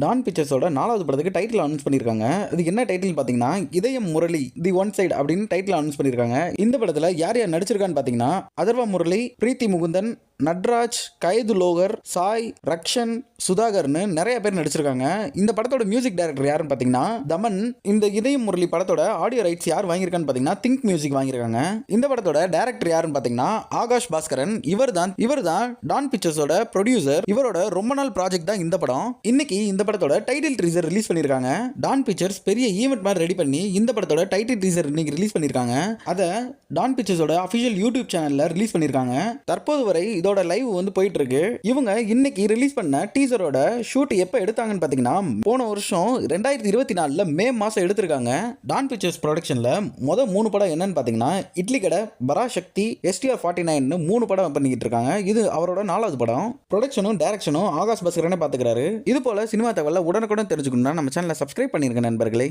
Don பிக்சர்ஸோட 4வது படத்துக்கு title announce பண்ணியிருக்காங்க. அது என்ன டைட்டில் பார்த்தீங்கன்னா, இதயம் முரளி தி ஒன் சைடு அப்படின்னு டைட்டில் அனௌன்ஸ் பண்ணியிருக்காங்க. இந்த படத்தில் யார் யார் நடிச்சிருக்கான்னு பார்த்தீங்கன்னா, அதர்வா முரளி, பிரீத்தி முகுந்தன், நட்ராஜ், கைது லோகர், சாய், ரக்ஷன், சுதாகர்னு நிறைய பேர் நடிச்சிருக்காங்க. இந்த படத்தோட மியூசிக் டைரக்டர் யாருன்னு பார்த்தீங்கன்னா தமன். இந்த இதயம் முரளி படத்தோட ஆடியோ ரைட்ஸ் யார் வாங்கியிருக்கான்னு பார்த்தீங்கன்னா திங்க் மியூசிக் வாங்கியிருக்காங்க. இந்த படத்தோட டைரக்டர் யாருன்னு பார்த்தீங்கன்னா ஆகாஷ் பாஸ்கரன். இவர் தான் டான் பிக்சர்ஸோட ப்ரொடியூசர். இவரோட ரொம்ப நாள் ப்ராஜெக்ட் தான் இந்த படம். இன்னைக்கு இந்த படத்தோட டைட்டில் டீசர் ரிலீஸ் பண்ணியிருக்காங்க. டான் பிக்சர்ஸ் பெரிய ஈவெண்ட் மாதிரி ரெடி பண்ணி இந்த படத்தோட டைட்டில் டீசர் இன்னைக்கு ரிலீஸ் பண்ணியிருக்காங்க. அதை டான் பிக்சர்ஸோட அஃபிஷியல் யூடியூப் சேனல்ல ரிலீஸ் பண்ணியிருக்காங்க. தற்போது வரை இதோட லைவ் வந்து போயிட்டு இருக்கு. இவங்க இன்னைக்கு ரிலீஸ் பண்ண டீசரோட ஷூட் எப்ப எடுத்தாங்கன்னு பாத்தீங்கன்னா போன வருஷம் 2024 மே மாசம் எடுத்திருக்காங்க. டான் பிக்சர்ஸ் ப்ரொடக்ஷன்ல மொத 3 படம் என்னன்னு பாத்தீங்கன்னா இட்லி கடை, பராசக்தி, STR49 3 படம் பண்ணிக்கிட்டு இருக்காங்க. இது அவரோட 4வது படம். ப்ரொடக்ஷனும் டைரக்ஷனும் ஆகாஷ் பாஸ்கரனே பாத்துக்கிறாரு. இது போல சினிமா தகவலை உடனுக்குடன் தெரிஞ்சுக்கணும்னா நம்ம சேனலை சப்ஸ்கிரைப் பண்ணிருங்க நண்பர்களே.